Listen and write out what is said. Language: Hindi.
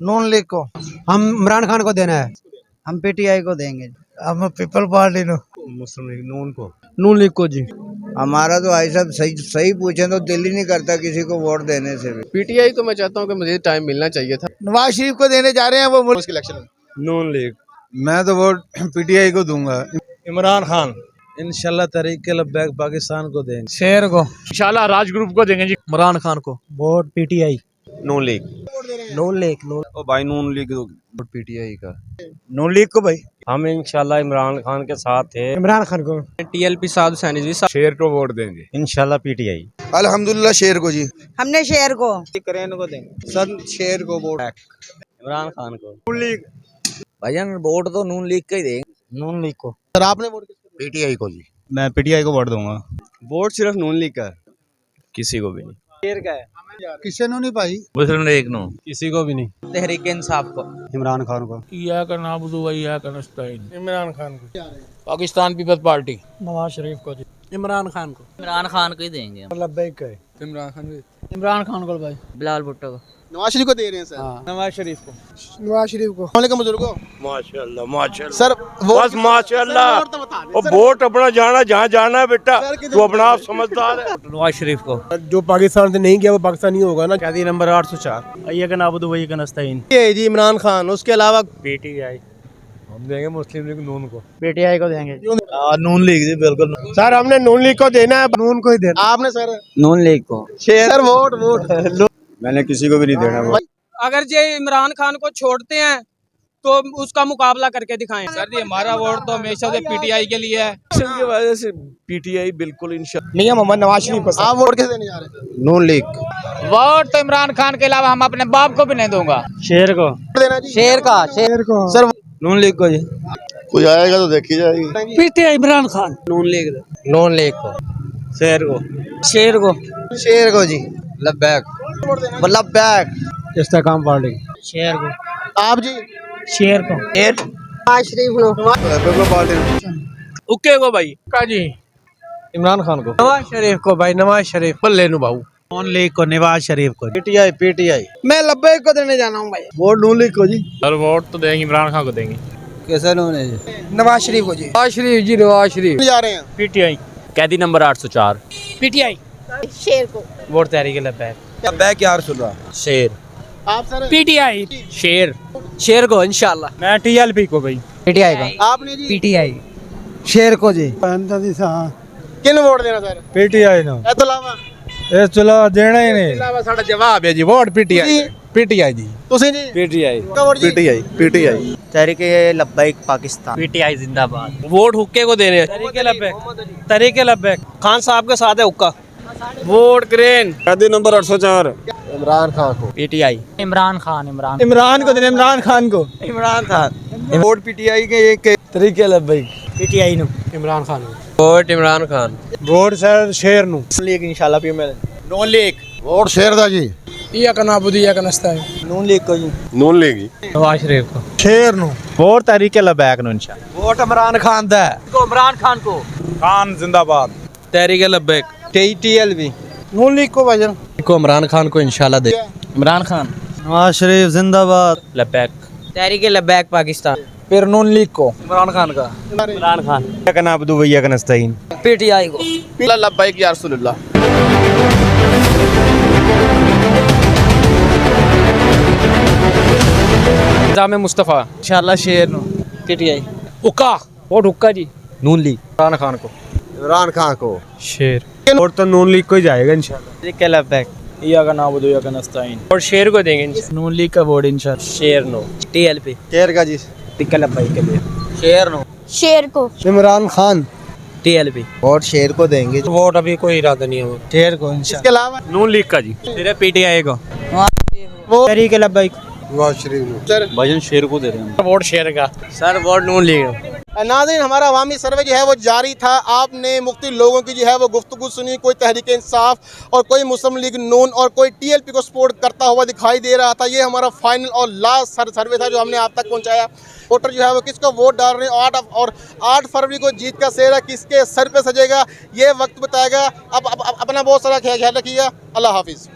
नून लीग को। हम इमरान खान को देना है। हम पीटीआई को देंगे। हम पीपल पार्टी को। मुस्लिम लीग नून को। नून लीग को जी। हमारा तो भाई साहब सही सही पूछे तो दिल ही नहीं करता किसी को वोट देने से भी। पीटीआई को मैं चाहता हूँ कि मुझे टाइम मिलना चाहिए था। नवाज शरीफ को देने जा रहे हैं वो उसके इलेक्शन में नून लीग। मैं तो वोट पीटीआई को दूंगा। इमरान खान। इंशाल्लाह तरीके लब्बैक पाकिस्तान को देंगे। शेर को। इंशाल्लाह राज ग्रुप को देंगे जी। इमरान खान को। Vote PTI. Noon league. Noon league. Noon. ओ भाई नून लीग पीटीआई का। नून लीग को भाई। हम इंशाल्लाह इमरान खान के साथ है। इमरान खान को। टीएलपी साध सैनी जी। शेर को वोट देंगे इंशाल्लाह पीटीआई। अल्हम्दुलिल्लाह शेर को जी। हमने शेर को। करेन को देंगे सर शेर को वोट। इमरान खान को। नून लीग। भाईजान वोट तो नून लीग का ही देंगे। नून लीग को। सर आपने वोट पीटीआई को जी। मैं पीटीआई को वोट दूंगा। वोट सिर्फ नून लीग का। किसी को भी नहीं। शेर का है। किसी ने नहीं भाई। मुस्लिम लीग नो। किसी को भी नहीं। तहरीक इंसाफ को। इमरान खान को। इमरान खान को। Pakistan peoples party. नवाज शरीफ को जी। इमरान खान को। इमरान खान को ही देंगे। लब्बैक है। इमरान खान को। इमरान खान को भाई। बिलाल भुट्टो को। नवाज शरीफ को दे रहे हैं सर। नवाज शरीफ को। नवाज शरीफ को। होने का बुजुर्गो। माशाल्लाह माशाल्लाह। सर बस माशाल्लाह। और वोट अपना जाना जहाँ जाना है बेटा। तू अपना आप समझदार है। नवाज शरीफ को। जो पाकिस्तान से नहीं गया वो पाकिस्तानी होगा ना। कैदी नंबर 804। अय्या नाबुदु वही का नस्ताइन। ये जी इमरान खान। उसके अलावा पीटीआई। हम देंगे मुस्लिम लीग नून को। पीटीआई को देंगे। नून लीग जी बिल्कुल। सर हमने नून लीग को देना है। नून को ही देना। आपने सर नून लीग को। सर वोट मैंने किसी को भी नहीं देना। अगर ये इमरान खान को छोड़ते हैं तो उसका मुकाबला करके दिखाएं। सर जी हमारा वोट तो हमेशा से पीटीआई के लिए है। की वजह से पीटीआई बिल्कुल इंशाल्लाह। मियां मोहम्मद नवाज शरीफ। आप वोट कैसे देने जा रहे हैं? नून लीग। वोट तो इमरान खान के अलावा हम अपने बाप को भी नहीं दूंगा। शेर को। देना जी। शेर का। शेर को। सर नून लीग को जी। कोई आएगा तो देखी जाएगी। पीटीआई इमरान खान। नून लीग। नून लीग को। शेर को। शेर को। शेर को जी। लब्बैक। लब्बैक। इस्तेकाम पार्टी। शेर को। आप जी शेर को। शेर। नवाज शरीफ को। उक्के को भाई का जी। इमरान खान को। नवाज शरीफ को भाई। नवाज शरीफ को ले लूं भाऊ। नून लीग को। नवाज शरीफ को। PTI PTI. मैं लब्बैक को देने जाना हूँ भाई। वोट नून लीग को जी। सर वोट तो देंगे इमरान खान को देंगे। कैसा नून है जी। नवाज शरीफ को जी। नवाज शरीफ जी। नवाज शरीफ जा रहे हैं। पीटीआई। कैदी नंबर 804। पीटीआई। शेर को। वोट तहरीक लब्बैक। लब्बैक यार सुन शेर। आप सर पीटीआई। शेर। शेर को इंशाल्लाह। मैं टीएलपी को भाई। पीटीआई का। आपने जी पीटीआई। शेर को जी। किन वोट देना सर? पीटीआई ना। ਇਹ ਤੋਂ ਇਲਾਵਾ ਇਹ ਚਲੋ ਦੇਣਾ ਹੀ ਨਹੀਂ। ਇਲਾਵਾ ਸਾਡਾ ਜਵਾਬ ਹੈ ਜੀ ਵੋਟ ਪੀਟੀਆਈ। ਪੀਟੀਆਈ ਜੀ। ਤੁਸੀਂ ਜੀ पीटीआई। ਵੋਟ ਜੀ पीटीआई पीटीआई। तहरीक लब्बैक पाकिस्तान। पीटीआई जिंदाबाद। वोट हुक्के को देने हैं। तरीके लब्बैक। तरीके लब्बैक। खान साहब के साथ है हुक्का। वोट करें। कैदी नंबर 804। इमरान खान को। पीटीआई। इमरान खान। इमरान इमरान को देना। इमरान खान को। इमरान खान। वोट पीटीआई के एक तरीके लब्बैक। पीटीआई नु। इमरान खान को। Vote Imran Khan. Vote sir शेर नु। लीग इंशाल्लाह भी मैं। नून लीग। वोट शेर दा जी। या का नाबुदी या का नस्ताइन। नून लीग को जी। नून लीग। नवाज शरीफ को। शेर नु। वोट तहरीके लब्बैक नु इंशाल्लाह। वोट इमरान खान दा है। इमरान खान को। खान जिंदाबाद। तहरीक लब्बैक। टीएलबी। नून लीग को भाईजान। को इमरान खान को इंशाल्लाह दे। इमरान खान। नवाज शरीफ जिंदाबाद। लब्बैक। तहरीक लब्बैक पाकिस्तान। फिर नून लीग को। इमरान खान का। इमरान खान। का नाबुदु वही का नस्ताइन। पीटीआई को। लब्बैक या रसूलुल्लाह। जामे मुस्तफ़ा। इंशाल्लाह शेर नु। पीटीआई। हुक्का। वोट हुक्का जी। नून लीग। इमरान खान को। इमरान खान को। शेर। वोट तो नून लीग को ही जाएगा इंशाल्लाह। तहरीक लब्बैक। या का नाबुदु या का नस्ताइन। और शेर को देंगे। नून लीग का वोट इंशाल्लाह। शेर नो। टीएलपी। शेर का जी। तहरीके लब्बैक के लिए। शेर नु। शेर को। इमरान खान। टीएलपी। वोट शेर को देंगे। वोट अभी कोई इरादा नहीं है। शेर को इसके इंशाल्लाह। अलावा नून लीग का जी। सिर्फ पीटीआई को। वो तहरीके लब्बैक। नवाज शरीफ। भाईजान शेर को दे रहे हैं। वोट शेर का। सर वोट नून लीग। नाज़रीन हमारा अवामी सर्वे जो है वो जारी था। आपने मुख्तलिफ लोगों की जो है वो गुफ्तगू सुनी। कोई तहरीक इंसाफ और कोई मुस्लिम लीग नून और कोई टीएलपी को सपोर्ट करता हुआ दिखाई दे रहा था। ये हमारा फाइनल और लास्ट सर्वे था जो हमने आप तक पहुंचाया। वोटर जो है वो किसको वोट डाल रहे हैं। 8 फरवरी को जीत का सेहरा किसके सर पे सजेगा ये वक्त बताएगा। अब अपना बहुत सारा ख्याल रखिएगा। अल्लाह हाफिज़।